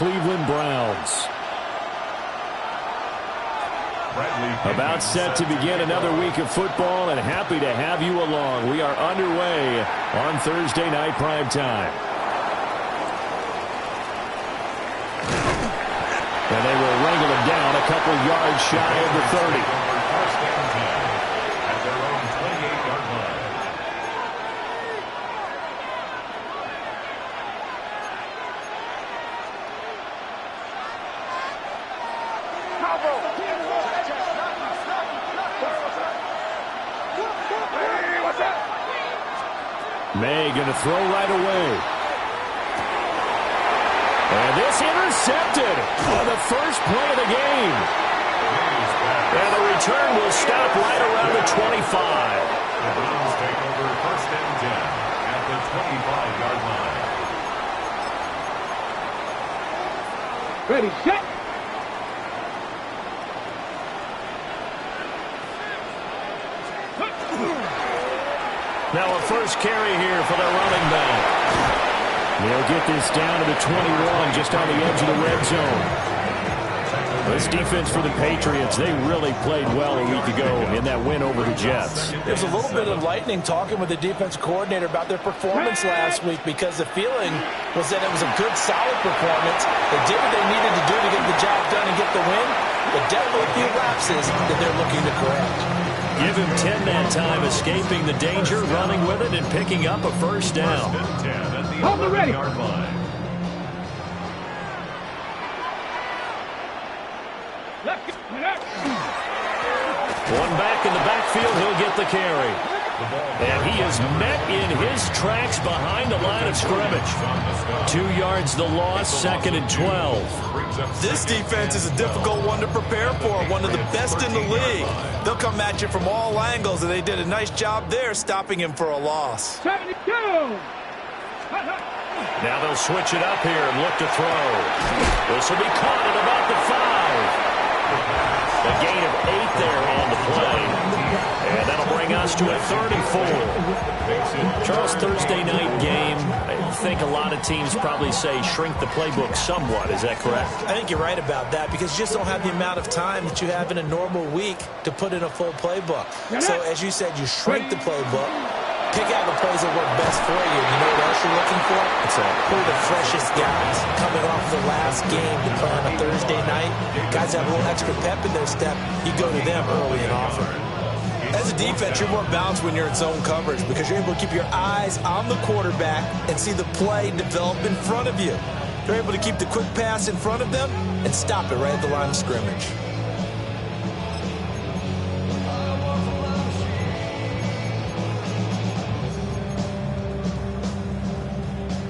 Cleveland Browns. About set to begin another week of football, and happy to have you along. We are underway on Thursday night prime time. And they will wrangle him down a couple yards shy of the 30. At their own 28-yard line. May going to throw right away. And this intercepted on the first play of the game. And the return will stop right around the 25. The Browns take over 1st and 10 at the 25-yard line. Ready, set. Now a first carry here for the running back. They'll get this down to the 21, just on the edge of the red zone. This defense for the Patriots, they really played well a week ago in that win over the Jets. There's a little bit of lightning talking with the defense coordinator about their performance last week, because the feeling was that it was a good, solid performance. They did what they needed to do to get the job done and get the win, but definitely a few lapses that they're looking to correct. Give him 10 that time, escaping the danger, running with it, and picking up a first down. 10 at the 11-yard line. One back in the backfield, he'll get the carry. And he is met in his tracks behind the line of scrimmage. 2 yards the loss, 2nd and 12. This defense is a difficult one to prepare for, one of the best in the league. They'll come at you from all angles, and they did a nice job there stopping him for a loss. 72. Now they'll switch it up here and look to throw. This will be caught at about the 5. A gain of 8 there on the play. And that'll bring us to a 34. Charles, Thursday night game, I think a lot of teams probably say shrink the playbook somewhat. Is that correct? I think you're right about that, because you just don't have the amount of time that you have in a normal week to put in a full playbook. So as you said, you shrink the playbook, pick out the plays that work best for you. You know what else you're looking for? What's that? Who are the freshest guys coming off the last game to play on a Thursday night? Guys have a little extra pep in their step. You go to them early and often. As a defense, you're more balanced when you're in zone coverage, because you're able to keep your eyes on the quarterback and see the play develop in front of you. You're able to keep the quick pass in front of them and stop it right at the line of scrimmage.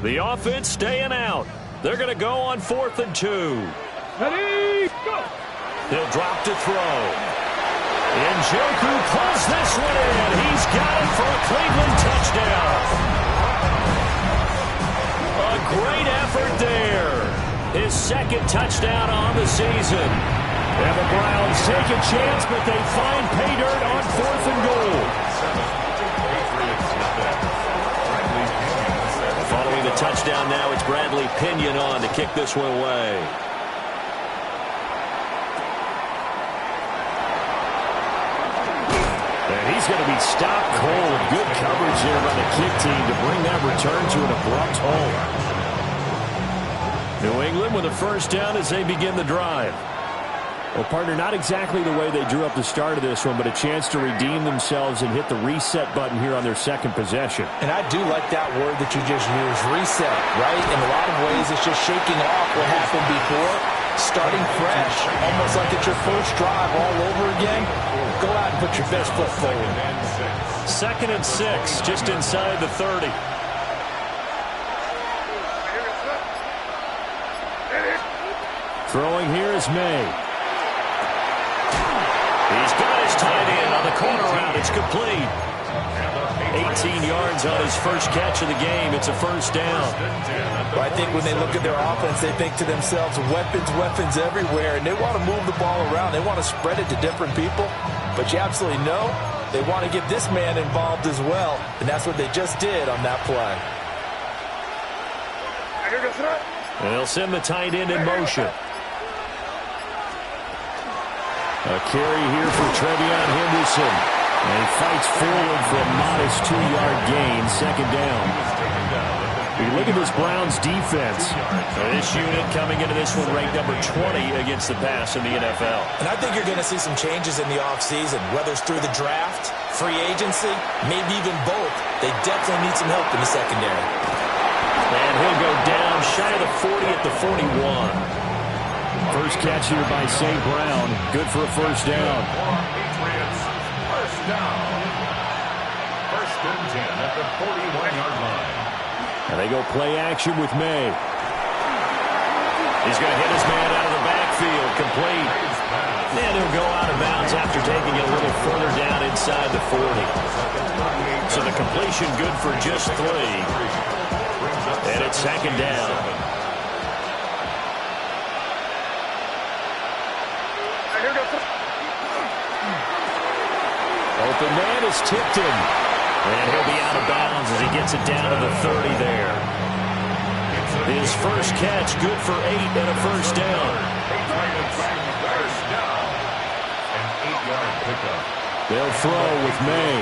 The offense staying out. They're going to go on 4th and 2. Ready, go. They'll drop to throw. Njoku pulls this one in. He's got it for a Cleveland touchdown. A great effort there. His 2nd touchdown on the season. And the Browns take a chance, but they find pay dirt on 4th and goal. Following the touchdown now, it's Bradley Pinion on to kick this one away. And he's going to be stopped cold. Good coverage there by the kick team to bring that return to an abrupt halt. New England with a first down as they begin the drive. Well, partner, not exactly the way they drew up the start of this one, but a chance to redeem themselves and hit the reset button here on their 2nd possession. And I do like that word that you just used, reset, right? In a lot of ways, it's just shaking off what happened before, starting fresh, almost like it's your first drive all over again. Go out and put your best foot forward. 2nd and 6, just inside the 30. Throwing here is May. He's got his tight end on the corner route. It's complete. 18 yards on his first catch of the game. It's a first down. Well, I think when they look at their offense, they think to themselves, weapons, weapons everywhere, and they want to move the ball around. They want to spread it to different people. But you absolutely know they want to get this man involved as well, and that's what they just did on that play. And they'll send the tight end in motion. A carry here for Trevion Henderson. And he fights forward for a modest 2-yard gain, second down. You look at this Browns defense. This unit coming into this one ranked number 20 against the pass in the NFL. And I think you're going to see some changes in the offseason, whether it's through the draft, free agency, maybe even both. They definitely need some help in the secondary. And he'll go down shy of the 40 at the 41. First catch here by St. Brown. Good for a first down. First down. First and 10 at the 41-yard line. And they go play action with May. He's going to hit his man out of the backfield. Complete. And he'll go out of bounds after taking it a little further down inside the 40. So the completion good for just 3. And it's second down. Open man is tipped him. And he'll be out of bounds as he gets it down to the 30 there. His first catch good for 8 and a first down. First down. An 8-yard pickup. They'll throw with May.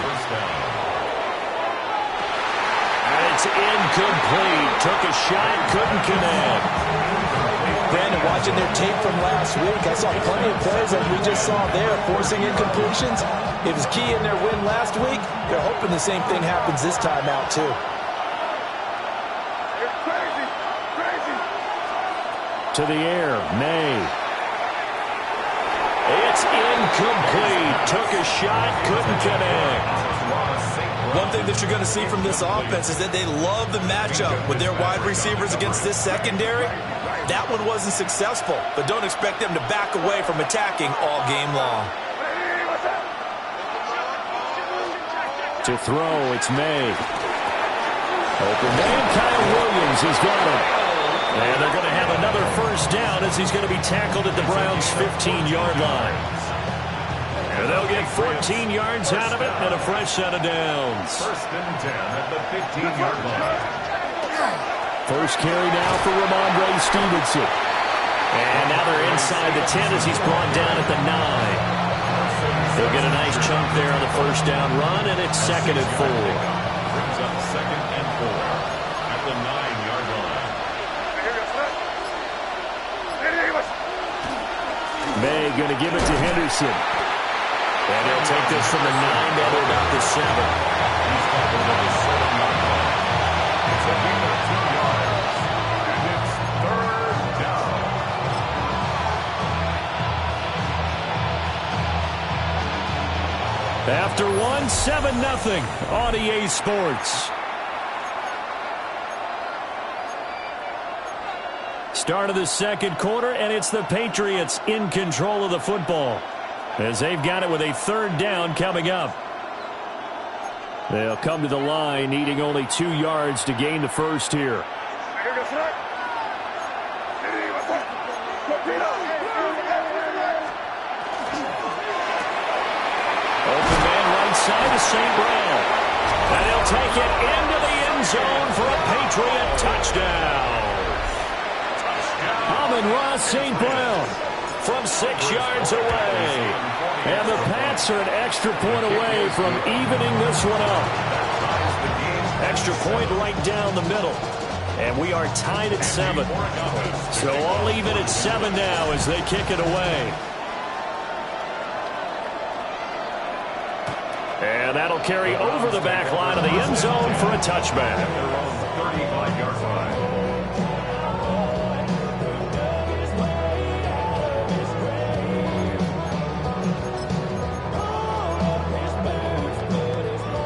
And it's incomplete. Took a shot, couldn't connect. Brandon, watching their tape from last week, I saw plenty of plays like we just saw there, forcing incompletions. It was key in their win last week. They're hoping the same thing happens this time out, too. To the air, May. It's incomplete. Took a shot, couldn't connect. One thing that you're going to see from this offense is that they love the matchup with their wide receivers against this secondary. That one wasn't successful, but don't expect them to back away from attacking all game long. To throw, it's May. Open man, Kyle Williams has got it. And they're going to have another first down as he's going to be tackled at the Browns' 15-yard line. And they'll get 14 yards out of it and a fresh set of downs. First and 10 at the 15-yard line. First carry now for Ramondre Stevenson. And now they're inside the 10 as he's brought down at the 9. They'll get a nice chunk there on the first down run, and it's second and 4. Brings up second and 4 at the 9-yard line. May going to give it to Henderson. And he'll take this from the 9 down to about the 7. He's covered at the 7-yard line. It's a gain of 2 yards. And it's third down. After one, 7-0 on EA Sports. Start of the second quarter, and it's the Patriots in control of the football as they've got it with a third down coming up. They'll come to the line needing only 2 yards to gain the first here. Open man right side to St. Brown. And he'll take it into the end zone for a Patriot touchdown. Amon-Ra St. Brown from 6 yards away. And the Pats are an extra point away from evening this one up. Extra point right down the middle. And we are tied at 7. So all even at 7 now as they kick it away. And that'll carry over the back line of the end zone for a touchback. Their own 35-yard line.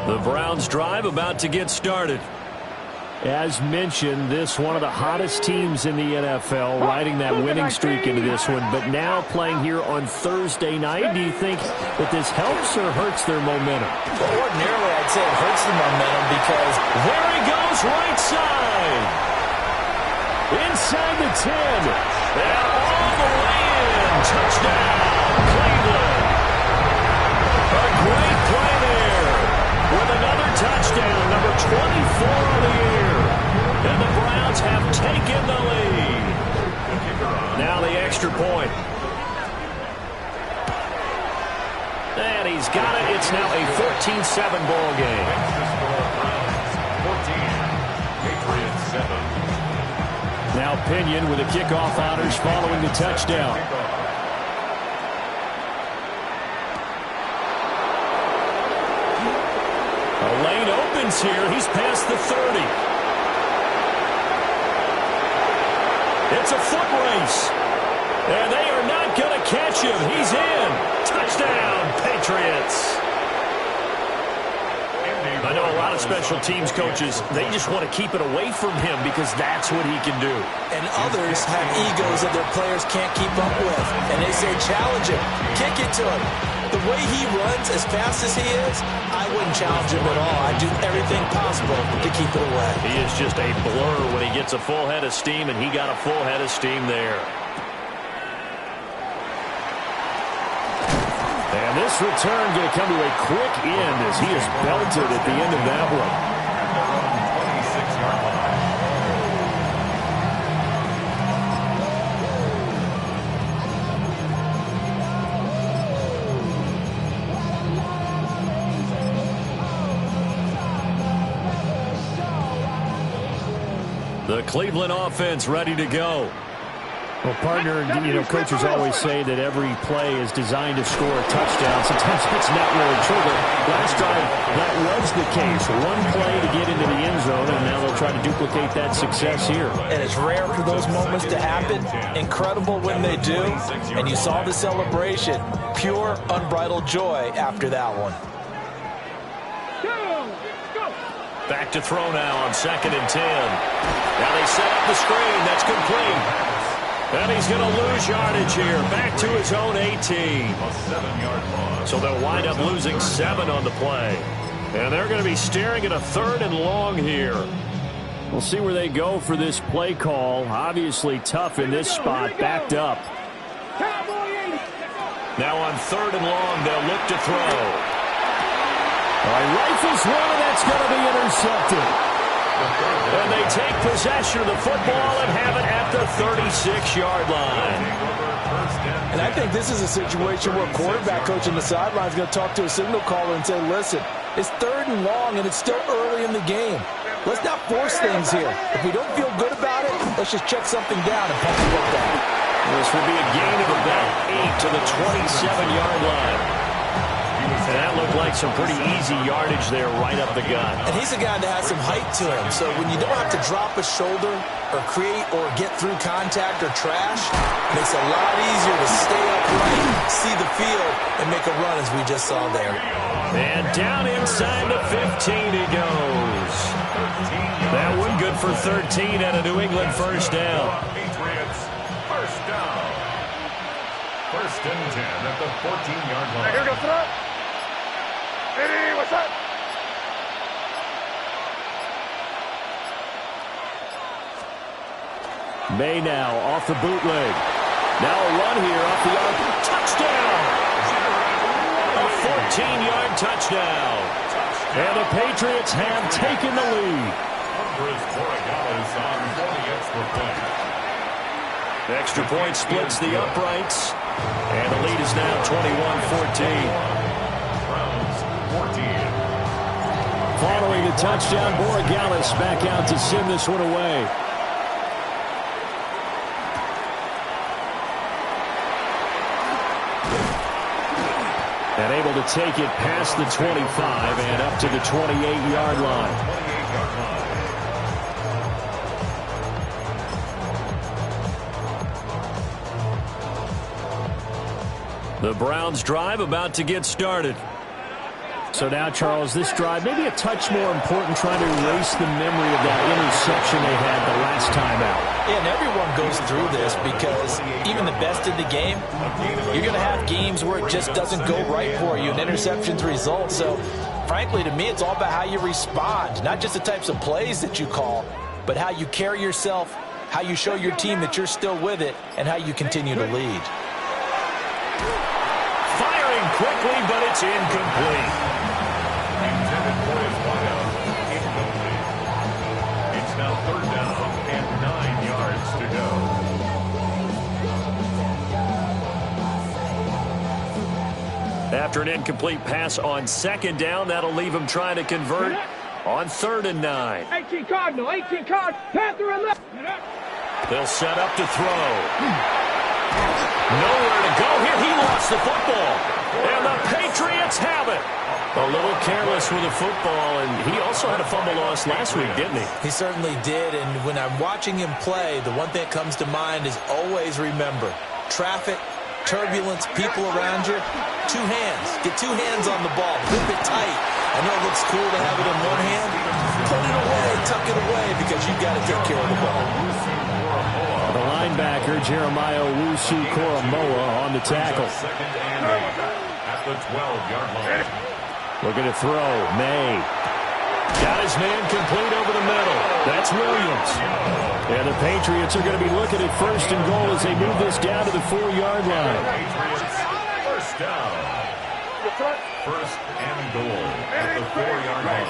The Browns drive about to get started. As mentioned, this one of the hottest teams in the NFL, riding that winning streak into this one, but now playing here on Thursday night. Do you think that this helps or hurts their momentum? Well, ordinarily, I'd say it hurts the momentum because There he goes, right side. Inside the 10. And all the way in. Touchdown, Cleveland. A great play there with another touchdown, number 24 of the year. And the Browns Patriots have taken the lead. Now the extra point. And he's got it. It's now a 14-7 ball game. Now Pinion with the kickoff honors following the touchdown. A lane opens here. He's past the 30. It's a foot race. And they are not going to catch him. He's in. Touchdown, Patriots. I know a lot of special teams coaches, they just want to keep it away from him because that's what he can do. And others have egos that their players can't keep up with. And they say, challenge him, kick it to him. The way he runs, as fast as he is, I wouldn't challenge him at all. I'd do everything possible to keep it away. He is just a blur when he gets a full head of steam, and he got a full head of steam there. And this return going to come to a quick end as he is belted at the end of that one. The Cleveland offense ready to go. Well, partner, coaches always say that every play is designed to score a touchdown. Sometimes it's not really true, but last drive, that was the case. One play to get into the end zone, and now they'll try to duplicate that success here. And it's rare for those moments to happen. Incredible when they do. And you saw the celebration. Pure, unbridled joy after that one. Back to throw now on 2nd and 10. Now they set up the screen. That's complete. And he's going to lose yardage here. Back to his own 18. So they'll wind up losing 7 on the play. And they're going to be staring at a 3rd and long here. We'll see where they go for this play call. Obviously tough in this spot. Backed up. Now on 3rd and long, they'll look to throw. Rifles one, and that's going to be intercepted. And they take possession of the football and have it at the 36-yard line. And I think this is a situation where a quarterback coach on the sideline is going to talk to a signal caller and say, listen, it's 3rd and long, and it's still early in the game. Let's not force things here. If we don't feel good about it, let's just check something down and pump the ball down. This will be a gain of about 8 to the 27-yard line. And that looked like some pretty easy yardage there right up the gut. And he's a guy that has some height to him. So when you don't have to drop a shoulder or create or get through contact or trash, it makes it a lot easier to stay upright, see the field, and make a run as we just saw there. And down inside the 15 he goes. That one good for 13 and a New England first down. Patriots, first down. 1st and 10 at the 14-yard line. Here goes throw. Hey, what's up? May now off the bootleg. Now a run here off the arc. Touchdown! A 14-yard touchdown. And the Patriots have taken the lead. The extra point splits the uprights. And the lead is now 21-14. Following the touchdown, Borregales back out to send this one away. And able to take it past the 25 and up to the 28-yard line. The Browns drive about to get started. So now, Charles, this drive maybe a touch more important, trying to erase the memory of that interception they had the last time out. Yeah, and everyone goes through this because even the best in the game, you're going to have games where it just doesn't go right for you and interceptions result. So, frankly, to me, it's all about how you respond, not just the types of plays that you call, but how you carry yourself, how you show your team that you're still with it, and how you continue to lead. Firing quickly, but it's incomplete. Intended for his wideout. Incomplete. It's now 3rd down and After an incomplete pass on second down, that'll leave him trying to convert on 3rd and 9. 18 Cardinal, 18 Card, Panther and left. They'll set up to throw. Nowhere to go here. He lost the football. And the Patriots have it. A little careless with the football, and he also had a fumble loss last week, didn't he? He certainly did, and when I'm watching him play, the one thing that comes to mind is always remember, traffic, turbulence, people around you, 2 hands. Get 2 hands on the ball. Grip it tight. I know it looks cool to have it in one hand. Put it away, tuck it away, because you've got to take care of the ball. The linebacker, Jeremiah Owusu-Koramoah, on the tackle. At the 12-yard line. Looking to throw. May. Got his man complete over the middle. That's Williams. And the Patriots are going to be looking at 1st and goal as they move this down to the 4-yard line. Patriots, first down. 1st and goal at the 4-yard line.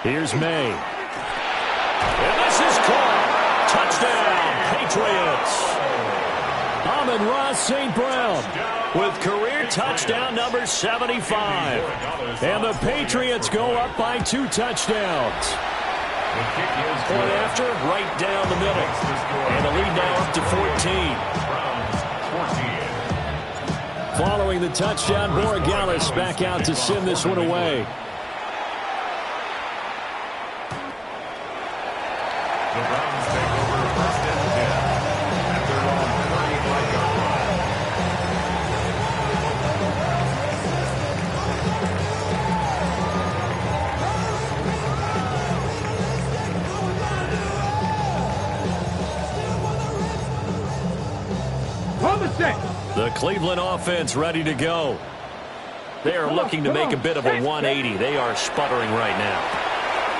Here's May. And this is caught. Touchdown, Patriots. Amon-Ra St. Brown With career touchdown number 75. And the Patriots go up by 2 touchdowns. Point after, right down the middle. And the lead now up to 14. Following the touchdown, Borregales back out to send this one away. The Browns take over 1st and 10 at their own 35-yard line. The Cleveland offense ready to go. They are looking to make a bit of a 180. They are sputtering right now.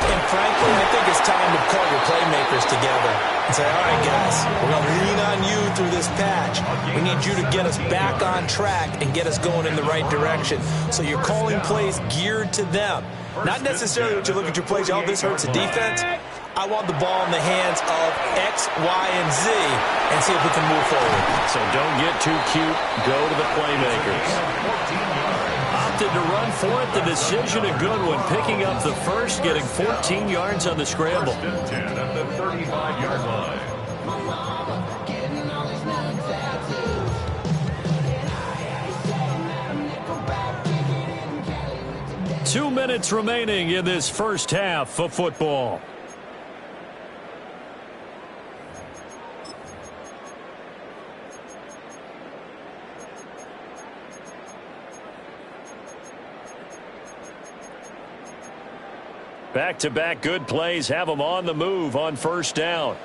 And frankly, I think it's time to call your playmakers together and say, all right, guys, we're going to lean on you through this patch. We need you to get us back on track and get us going in the right direction. So you're calling plays geared to them. Not necessarily that you look at your plays, oh, this hurts the defense. I want the ball in the hands of X, Y, and Z and see if we can move forward. So don't get too cute. Go to the playmakers. Opted to run for it. The decision a good one. Picking up the first, getting 14 yards on the scramble. 1st and 10 at the 35-yard line. 2 minutes remaining in this first half of football. Back-to-back good plays have them on the move on 1st down.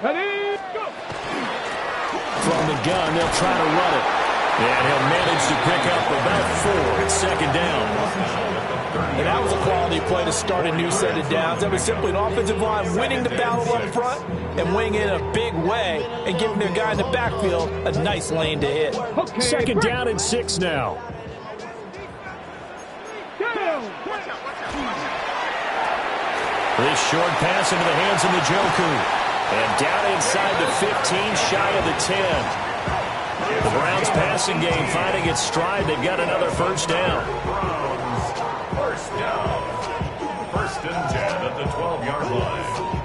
Ready, go. From the gun, they'll try to run it. And he'll manage to pick up about 4 at 2nd down. And that was a quality play to start a new set of downs. That was simply an offensive line winning the battle up front and winning in a big way and giving their guy in the backfield a nice lane to hit. Okay, 2nd down and 6 now. This short pass into the hands of Njoku. And down inside the 15, shy of the 10. The Browns passing game finding its stride. They've got another 1st down. Browns, 1st down. 1st and 10 at the 12-yard line.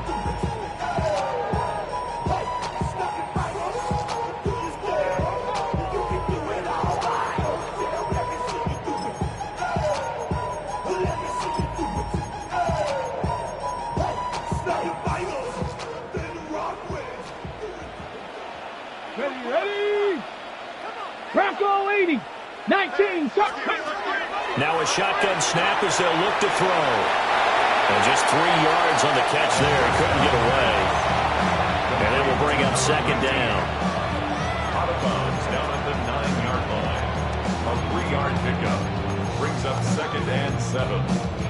Ready? Bronco 80, 19, Now a shotgun snap as they'll look to throw. And just 3 yards on the catch there. He couldn't get away. And it will bring up 2nd down. Out of bounds down at the 9-yard line. A 3-yard pickup brings up 2nd and 7.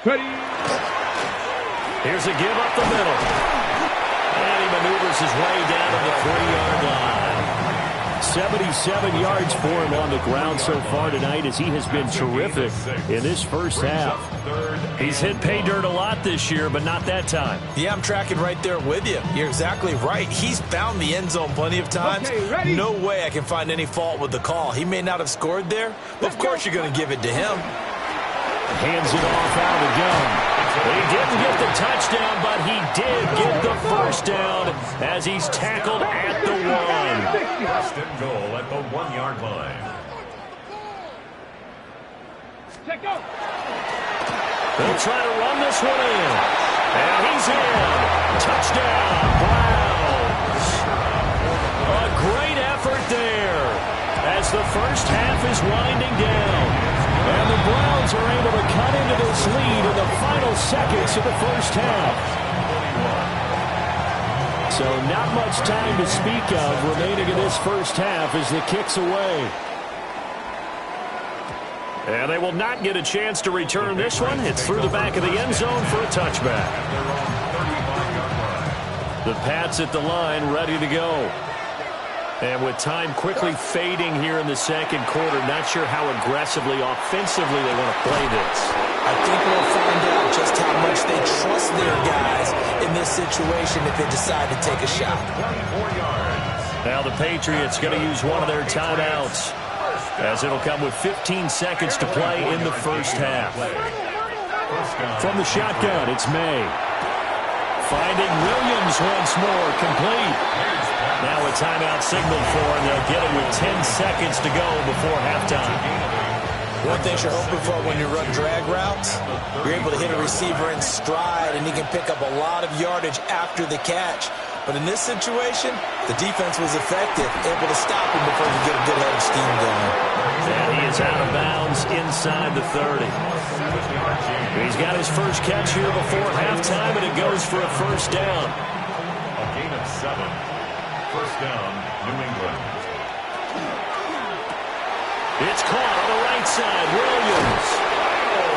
Ready? Here's a give up the middle. And he maneuvers his way down to the 3-yard line. 77 yards for him on the ground so far tonight as he has been terrific in this first half. He's hit pay dirt a lot this year, but not that time. Yeah, I'm tracking right there with you. You're exactly right. He's found the end zone plenty of times. Okay, no way I can find any fault with the call. He may not have scored there, but of course you're going to give it to him. Hands it off out of the gun. He didn't get the touchdown, but he did get the first down as he's tackled at the 1. First and goal at the 1-yard line. Check out. They'll try to run this one in. And he's in. Touchdown, Browns. A great effort there as the first half is winding down. And the Browns are able to cut into this lead in the final seconds of the first half. So not much time to speak of remaining in this first half as the kick's away. And they will not get a chance to return this one. It's through the back of the end zone for a touchback. The Pats at the line ready to go. And with time quickly fading here in the second quarter, not sure how aggressively, offensively they want to play this. I think we'll find out just how much they trust their guys in this situation if they decide to take a shot. Now the Patriots going to use one of their timeouts as it'll come with 15 seconds to play in the first half. From the shotgun, it's May. Finding Williams once more, complete. Now a timeout signaled for, and they'll get it with 10 seconds to go before halftime. One thing you're hoping for when you run drag routes, you're able to hit a receiver in stride, and he can pick up a lot of yardage after the catch. But in this situation, the defense was effective, able to stop him before he get a good head of steam going. And he is out of bounds inside the 30. He's got his first catch here before halftime, and it goes for a first down. A gain of 7. First down, New England. It's caught on the right side, Williams.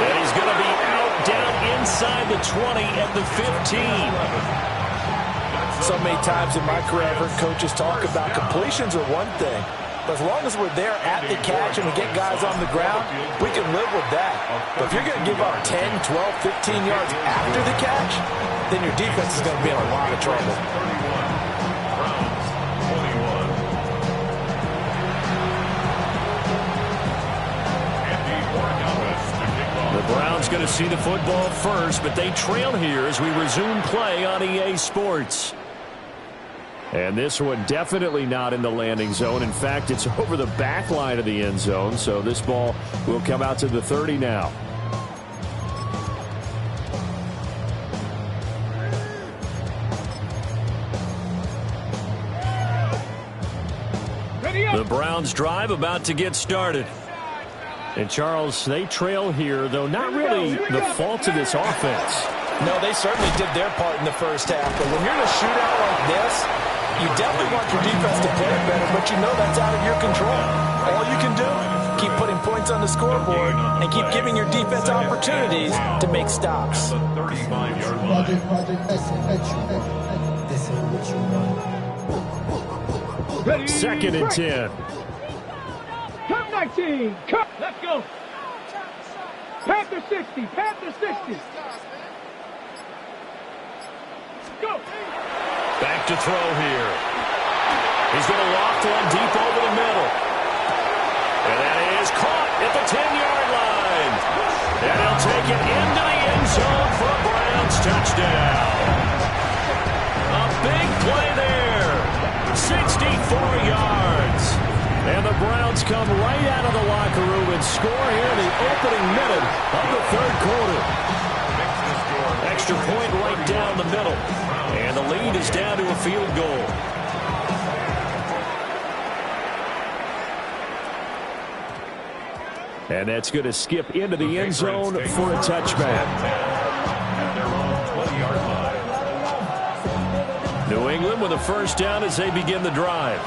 And he's going to be out down inside the 20 at the 15. So many times in my career, I've heard coaches talk about completions are one thing. But as long as we're there at the catch and we get guys on the ground, we can live with that. But if you're going to give up 10, 12, 15 yards after the catch, then your defense is going to be in a lot of trouble. The Browns going to see the football first, but they trail here as we resume play on EA Sports. And this one definitely not in the landing zone. In fact, it's over the back line of the end zone, so this ball will come out to the 30 now. The Browns drive about to get started. And, Charles, they trail here, though not really the fault of this offense. No, they certainly did their part in the first half. But when you're in a shootout like this, you definitely want your defense to play better, but you know that's out of your control. All you can do, keep putting points on the scoreboard and keep giving your defense opportunities to make stops. Second and 10. Come 19. Come. Let's go. Panther 60. Panther 60. Go. Back to throw here. He's going to loft one deep over the middle. And that is caught at the 10-yard line. And he'll take it into the end zone for a Browns touchdown. A big play there. 64 yards. And the Browns come right out of the locker room and score here in the opening minute of the third quarter. Extra point right down the middle. And the lead is down to a field goal. And that's going to skip into the end zone for a touchback. New England with a first down as they begin the drive.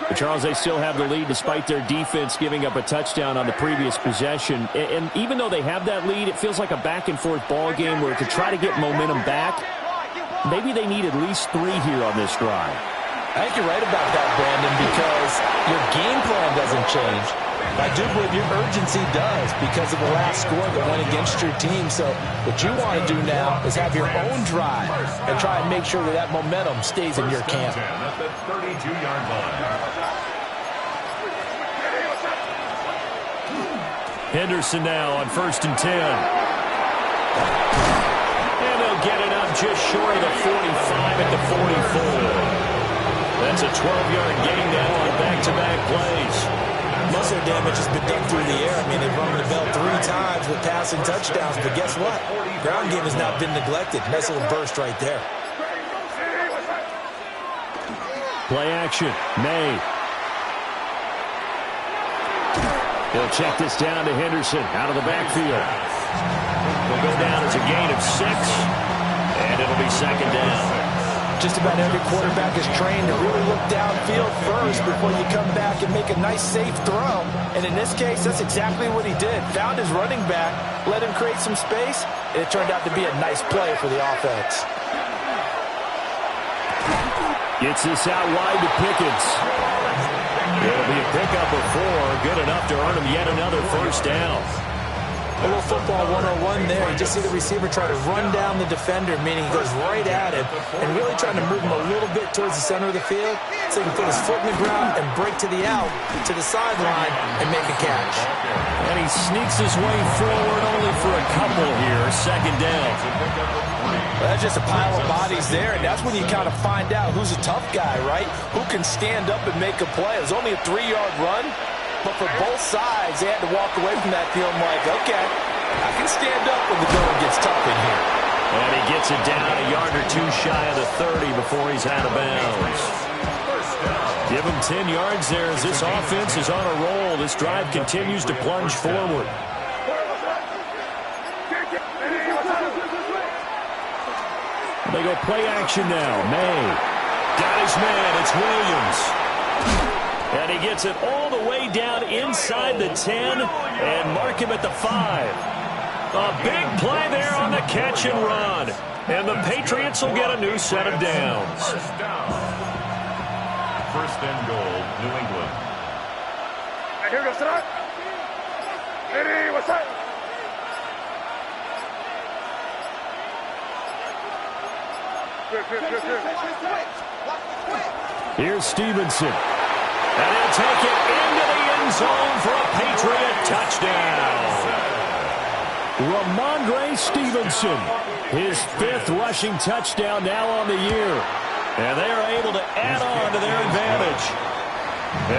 But Charles, they still have the lead despite their defense giving up a touchdown on the previous possession. And even though they have that lead, it feels like a back-and-forth ball game where to try to get momentum back, maybe they need at least 3 here on this drive. I think you're right about that, Brandon, because your game plan doesn't change. I do believe your urgency does because of the last score that went against your team. So what you want to do now is have your own drive and try and make sure that that momentum stays in your camp. At the 32-yard line. Henderson now on 1st and 10. And they'll get it up just short of the 45 at the 44. That's a 12-yard gain now on back-to-back plays. Most of their damage has been done through the air. I mean, they've rung the bell 3 times with passing touchdowns, but guess what? Ground game has not been neglected. Nice little burst right there. Play action. May. He'll check this down to Henderson out of the backfield. Will go down as a gain of 6, and it'll be 2nd down. Just about every quarterback is trained to really look downfield first before you come back and make a nice, safe throw. And in this case, that's exactly what he did. Found his running back, let him create some space, and it turned out to be a nice play for the offense. Gets this out wide to Pickens. It'll be a pickup of 4, good enough to earn him yet another 1st down. A little football 101 there. You just see the receiver try to run down the defender, meaning he goes right at him, and really trying to move him a little bit towards the center of the field so he can put his foot in the ground and break to the out, to the sideline, and make a catch. And he sneaks his way forward only for a couple here. 2nd down. Well, that's just a pile of bodies there, and that's when you kind of find out who's a tough guy, right? Who can stand up and make a play. It was only a 3-yard run. But for both sides, they had to walk away from that feeling like, okay, I can stand up when the going gets tough in here. And he gets it down a yard or 2 shy of the 30 before he's out of bounds. Give him 10 yards there as this offense is on a roll. This drive continues to plunge forward. They go play action now. May. Got his man. It's Williams. And he gets it all the way down inside the 10 and mark him at the 5. A big play there on the catch and run. And the Patriots will get a new set of downs. 1st and goal, New England. Here goes tonight. Ready, what's up? Here's Stevenson. And he'll take it into the end zone for a Patriot touchdown. Ramondre Stevenson, his 5th rushing touchdown now on the year. And they are able to add on to their advantage.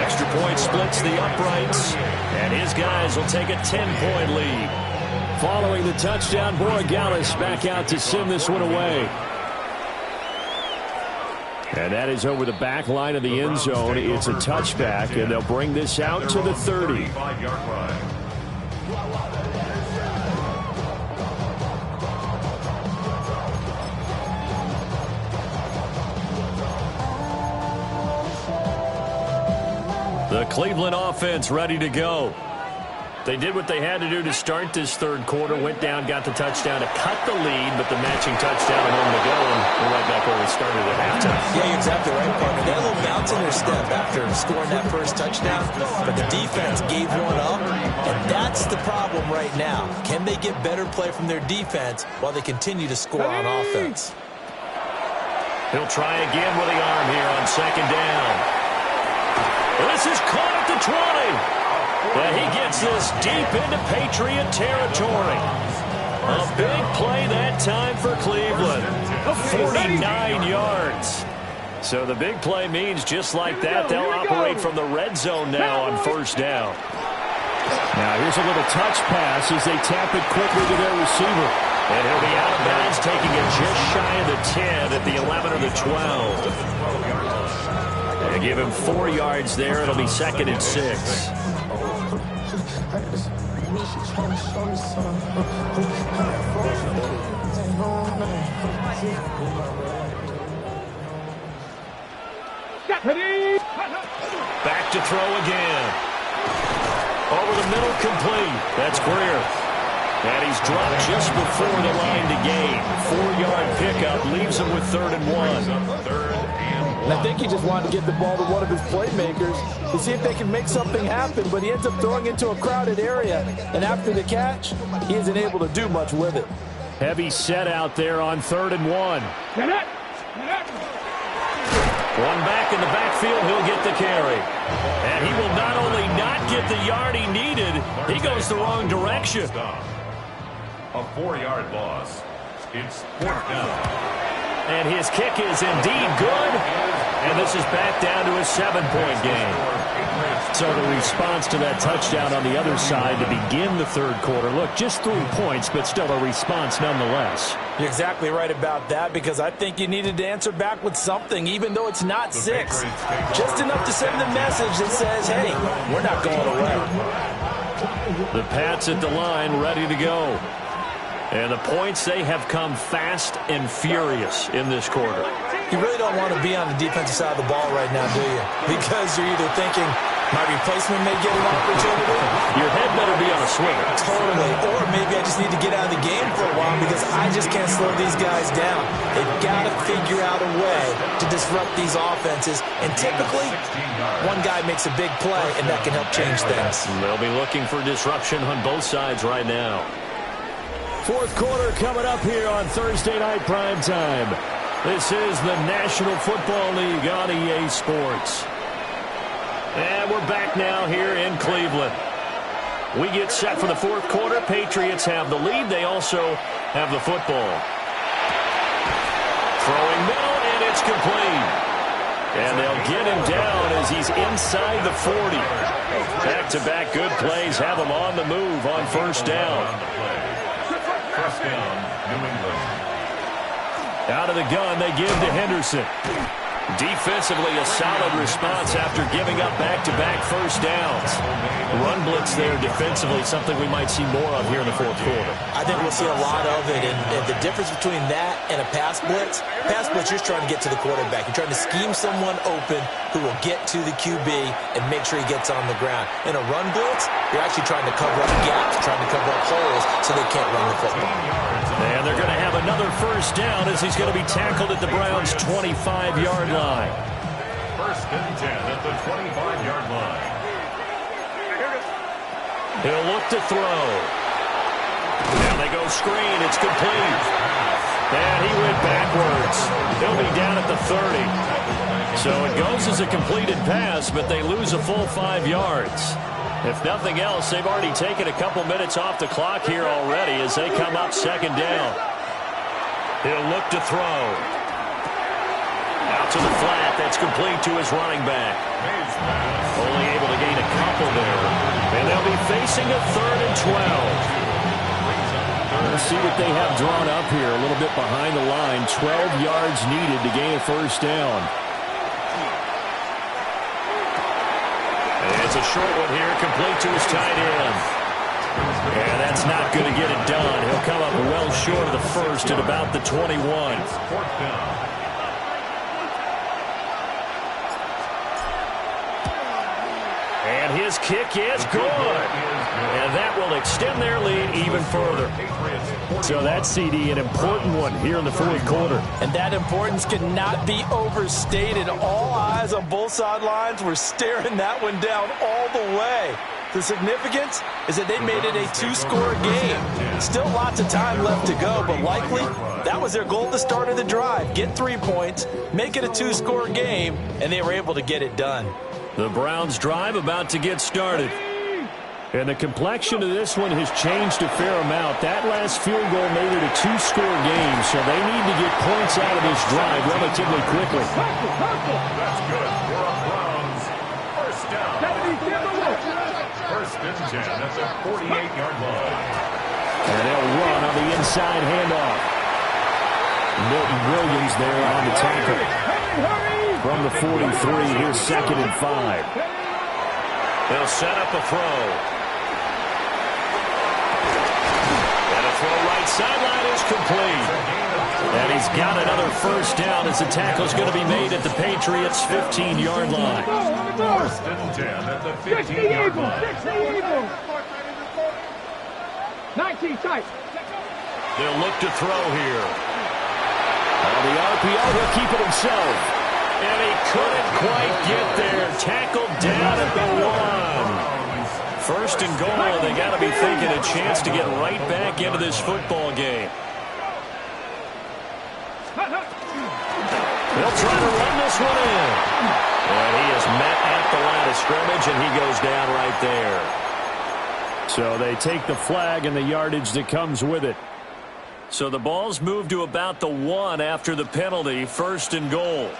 Extra point splits the uprights, and his guys will take a 10-point lead. Following the touchdown, Borregales back out to send this one away. And that is over the back line of the end zone. It's a touchback, and they'll bring this out to the 30. The Cleveland offense ready to go. They did what they had to do to start this 3rd quarter, went down, got the touchdown to cut the lead, but the matching touchdown a moment ago, and we're right back where we started at halftime. Yeah, you're exactly right, partner. They had a little bounce in their step after scoring that 1st touchdown, but the defense gave one up, and that's the problem right now. Can they get better play from their defense while they continue to score on offense? He'll try again with the arm here on 2nd down. This is caught at the 20. And he gets this deep into Patriot territory. A big play that time for Cleveland. 49 yards. So the big play means just like that, they'll operate from the red zone now on 1st down. Now here's a little touch pass as they tap it quickly to their receiver. And he'll be out of bounds, taking it just shy of the 10 at the 11 or the 12. They give him 4 yards there. It'll be 2nd and 6. Back to throw again. Over the middle, complete. That's Greer. And he's dropped just before the line to gain. 4-yard pickup leaves him with 3rd and 1. 3rd and And I think he just wanted to get the ball to one of his playmakers to see if they can make something happen, but he ends up throwing into a crowded area, and after the catch, he isn't able to do much with it. Heavy set out there on 3rd and 1. One back in the backfield, he'll get the carry. And he will not only not get the yard he needed, he goes the wrong direction. A 4-yard loss. It's 4th down. And his kick is indeed good. And this is back down to a 7-point game. So the response to that touchdown on the other side to begin the 3rd quarter. Look, just 3 points, but still a response nonetheless. You're exactly right about that, because I think you needed to answer back with something, even though it's not 6. Just enough to send the message that says, hey, we're not going away. The Pats at the line, ready to go. And the points, they have come fast and furious in this quarter. You really don't want to be on the defensive side of the ball right now, do you? Because you're either thinking, my replacement may get an opportunity. Your head better be on a swivel. Totally. Or maybe I just need to get out of the game for a while because I just can't slow these guys down. They've got to figure out a way to disrupt these offenses. And typically, one guy makes a big play, and that can help change things. They'll be looking for disruption on both sides right now. 4th quarter coming up here on Thursday Night Primetime. This is the National Football League on EA Sports. And we're back now here in Cleveland. We get set for the 4th quarter. Patriots have the lead. They also have the football. Throwing middle, and it's complete. And they'll get him down as he's inside the 40. Back-to-back good plays have him on the move on 1st down. 1st down, New England. Out of the gun, they give to Henderson. Defensively, a solid response after giving up back-to-back 1st downs. Run blitz there defensively, something we might see more of here in the 4th quarter. I think we'll see a lot of it, and the difference between that and a pass blitz, you're just trying to get to the quarterback. You're trying to scheme someone open who will get to the QB and make sure he gets on the ground. In a run blitz, you're actually trying to cover up gaps, trying to cover up holes so they can't run the football. And they're going to have another 1st down as he's going to be tackled at the Browns' 25-yard line. 1st and 10 at the 25-yard line. He'll look to throw. Now they go screen. It's complete. And he went backwards. He'll be down at the 30. So it goes as a completed pass, but they lose a full 5 yards. If nothing else, they've already taken a couple minutes off the clock here already as they come up 2nd down. He'll look to throw. Out to the flat. That's complete to his running back. Only able to gain a couple there. And they'll be facing a 3rd and 12. Let's see what they have drawn up here. A little bit behind the line. 12 yards needed to gain a 1st down. And it's a short one here, complete to his tight end. And that's not going to get it done. He'll come up well short of the 1st at about the 21. 4th down. And his kick is good. And that will extend their lead even further. So that CD, an important one here in the 4th quarter. And that importance cannot be overstated. All eyes on both sidelines were staring that one down all the way. The significance is that they made it a 2-score game. Still lots of time left to go, but likely that was their goal at the start of the drive. Get 3 points, make it a 2-score game, and they were able to get it done. The Browns' drive about to get started. And the complexion of this one has changed a fair amount. That last field goal made it a 2-score game, so they need to get points out of this drive relatively quickly. That's good for a Browns 1st down. 1st and 10 at the 48-yard line. And they'll run on the inside handoff. Milton Williams there on the tackle. From the 43, here's 2nd and 5. They'll set up a throw. Throw right sideline is complete. And he's got another 1st down as the tackle is going to be made at the Patriots' 15-yard line. 1st and 10 at the 15-yard line. 19 tight. They'll look to throw here. On the RPO, he'll keep it himself. And he couldn't quite get there. Tackled down at the 1. First and goal, and they got to be thinking a chance to get right back into this football game. They'll try to run this one in. And he is met at the line of scrimmage, and he goes down right there. So they take the flag and the yardage that comes with it. So the ball's moved to about the 1 after the penalty, first and goal.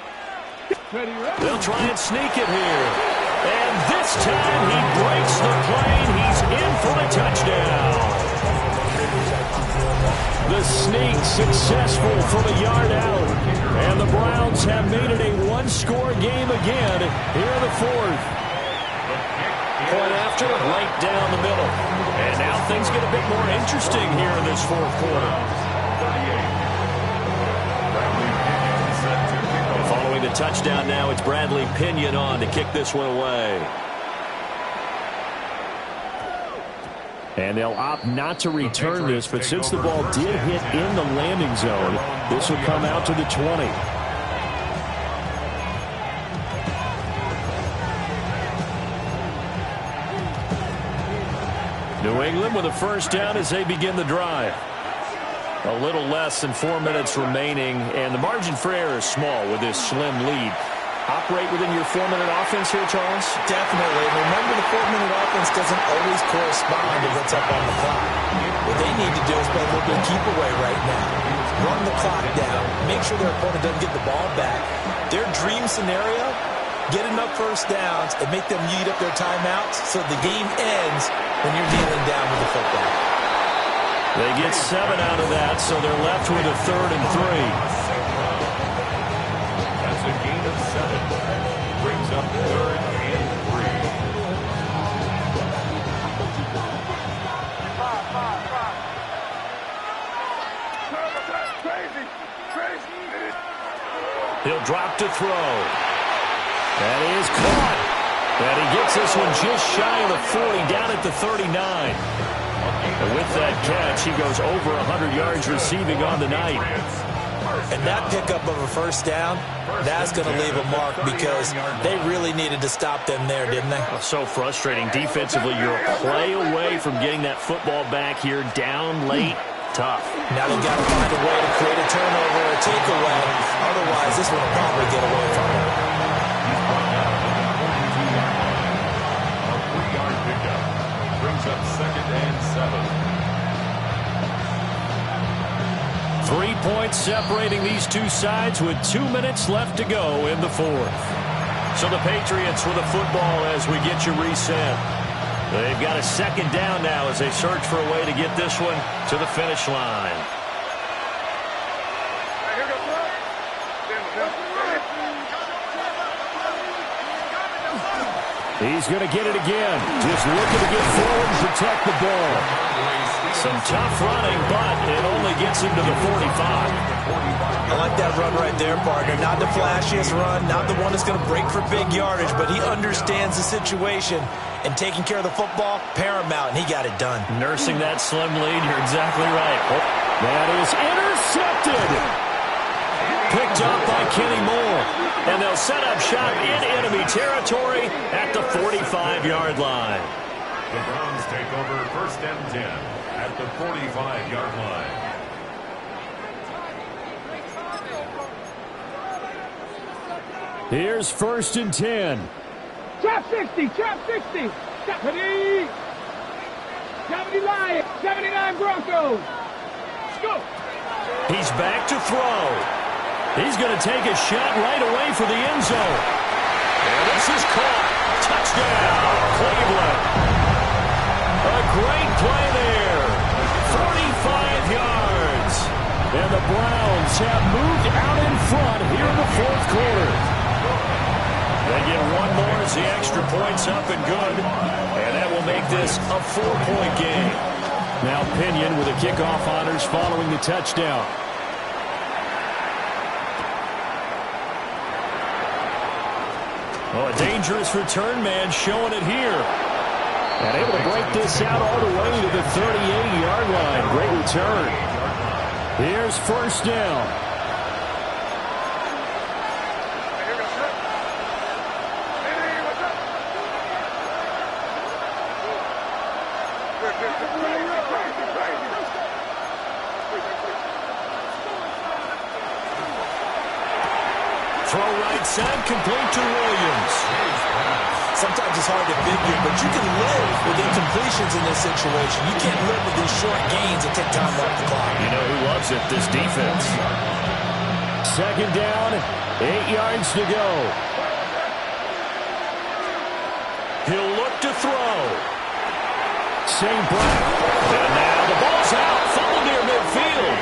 They'll try and sneak it here. And this time he breaks the plane. He's in for the touchdown. The sneak successful from a yard out. And the Browns have made it a one-score game again here in the 4th. Point after, right down the middle. And now things get a bit more interesting here in this 4th quarter. Following the touchdown now, it's Bradley Pinion on to kick this one away. And they'll opt not to return this, but since the ball did hit in the landing zone, this will come out to the 20. New England with a first down as they begin the drive. A little less than 4 minutes remaining, and the margin for error is small with this slim lead. Operate within your 4-minute offense here, Charles? Definitely. Remember, the 4-minute offense doesn't always correspond to what's up on the clock. What they need to do is play a little bit of keep away right now. Run the clock down. Make sure their opponent doesn't get the ball back. Their dream scenario, get enough first downs and make them eat up their timeouts so the game ends when you're kneeling down with the football. They get 7 out of that, so they're left with a 3rd and 3. That's a gain of 7. Brings up 3rd and 3. He'll drop to throw. That is caught. And he gets this one just shy of the 40, down at the 39. And with that catch, he goes over 100 yards receiving on the night. And that pickup of a first down, that's going to leave a mark because they really needed to stop them there, didn't they? So frustrating. Defensively, you're a play away from getting that football back here, down late. Tough. Now they've got to find a way to create a turnover or a takeaway. Otherwise, this one will probably get away from them. A 3-yard pickup. Brings up 2nd and 7. 3 points separating these two sides with 2 minutes left to go in the 4th. So the Patriots with the football as we get you reset. They've got a 2nd down now as they search for a way to get this one to the finish line. He's going to get it again. Just looking to get forward and protect the ball. Some tough running, but it only gets him to the 45. I like that run right there, partner. Not the flashiest run, not the one that's going to break for big yardage, but he understands the situation, and taking care of the football, paramount, and he got it done. Nursing that slim lead, you're exactly right. That is intercepted. Picked up by Kenny Moore. And they'll set up shop in enemy territory at the 45-yard line. The Browns take over 1st and 10 at the 45-yard line. Here's 1st and 10. Trap 60, trap 60. Deputy. 70 Lions, 79 Broncos. Go. He's back to throw. He's going to take a shot right away for the end zone. And this is caught. Touchdown, Cleveland. A great play there. 45 yards. And the Browns have moved out in front here in the 4th quarter. They get one more as the extra point's up and good. And that will make this a 4-point game. Now Pinion with the kickoff honors following the touchdown. Oh, a dangerous return man showing it here. And able to break this out all the way to the 38-yard line. Great return. Here's 1st down. throw right side, complete to Williams. Sometimes it's hard to figure, but you can live with incompletions in this situation. You can't live with these short gains and take time off the clock. You know who loves it? This defense. Second down, 8 yards to go. He'll look to throw. St. Brown. And now the ball's out. Fumble near midfield.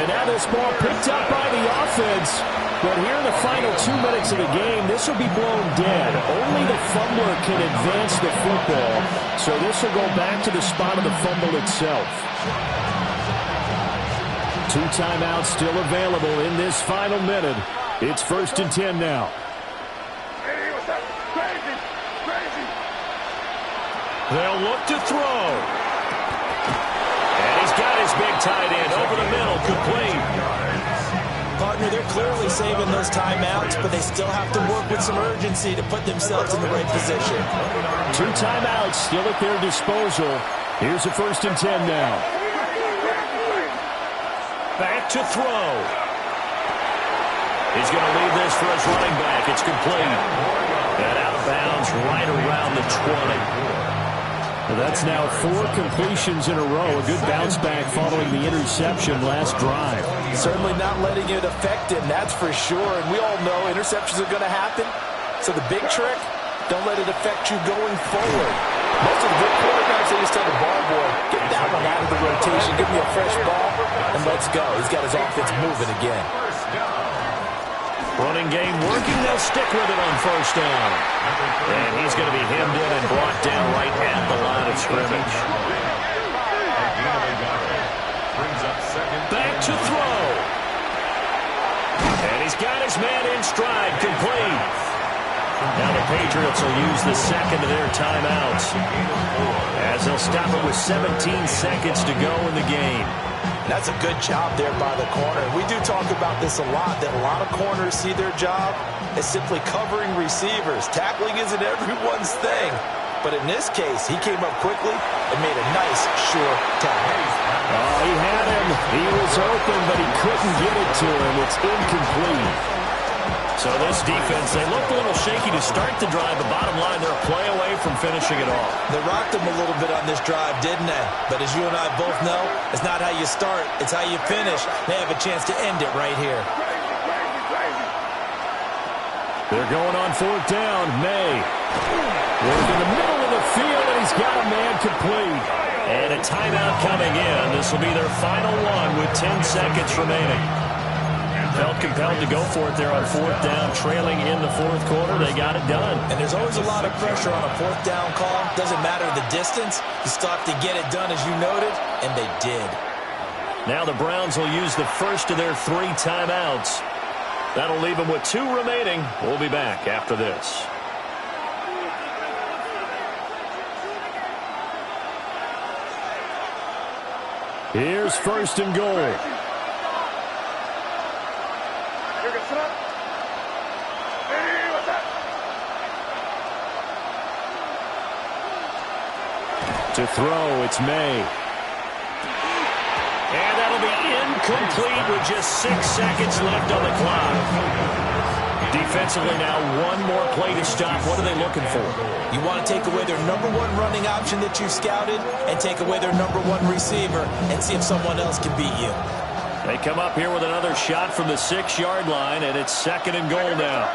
And now this ball picked up by the offense. But here in the final 2 minutes of the game, this will be blown dead. Only the fumbler can advance the football. So this will go back to the spot of the fumble itself. 2 timeouts still available in this final minute. It's 1st and 10 now. They'll look to throw. And he's got his big tight end over the middle, complete. Partner, they're clearly saving those timeouts, but they still have to work with some urgency to put themselves in the right position. 2 timeouts still at their disposal. Here's a 1st and 10 now. Back to throw. He's going to leave this for his running back. It's complete. And out of bounds right around the 20. That's now 4 completions in a row. A good bounce back following the interception last drive. Certainly not letting it affect him, that's for sure. And we all know interceptions are going to happen. So the big trick, don't let it affect you going forward. Most of the good quarterbacks, they just tell the ball boy, get that one out of the rotation, give me a fresh ball, and let's go. He's got his offense moving again. Running game working. They'll stick with it on 1st down. And he's going to be hemmed in and brought down right at the line of scrimmage. Back to throw. And he's got his man in stride, complete. Now the Patriots will use the second of their timeouts, as they'll stop it with 17 seconds to go in the game. That's a good job there by the corner. We do talk about this a lot, that a lot of corners see their job as simply covering receivers. Tackling isn't everyone's thing. But in this case, he came up quickly and made a nice, sure tackle. Oh, he had him. He was open, but he couldn't get it to him. It's incomplete. So this defense, they looked a little shaky to start the drive, but bottom line, they're a play away from finishing it off. They rocked them a little bit on this drive, didn't they? But as you and I both know, it's not how you start, it's how you finish. They have a chance to end it right here. They're going on 4th down. May. Work in the middle of the field, and he's got a man complete. And a timeout coming in. This will be their final one with 10 seconds remaining. Felt compelled to go for it there on 4th down, trailing in the 4th quarter. They got it done. And there's always a lot of pressure on a 4th down call. Doesn't matter the distance. You still have to get it done, as you noted, and they did. Now the Browns will use the first of their 3 timeouts. That'll leave them with 2 remaining. We'll be back after this. Here's 1st and goal. To throw, it's May. And that'll be incomplete with just 6 seconds left on the clock. Defensively now, 1 more play to stop. What are they looking for? You want to take away their #1 running option that you scouted and take away their #1 receiver and see if someone else can beat you. They come up here with another shot from the 6-yard line, and it's 2nd and goal now.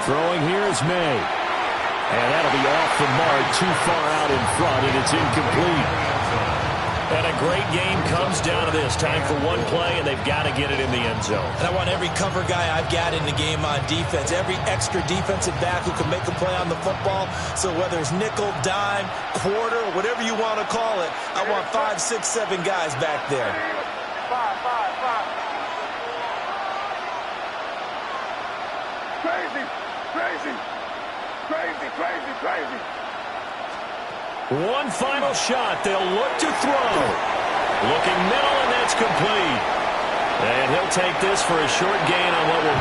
Throwing here is May. And that'll be off the mark, too far out in front, and it's incomplete. And a great game comes down to this. Time for 1 play, and they've got to get it in the end zone. And I want every cover guy I've got in the game on defense, every extra defensive back who can make a play on the football. So whether it's nickel, dime, quarter, whatever you want to call it, I want 5, 6, 7 guys back there. Crazy. 1 final shot. They'll look to throw. Looking middle, and that's complete. And he'll take this for a short gain on what will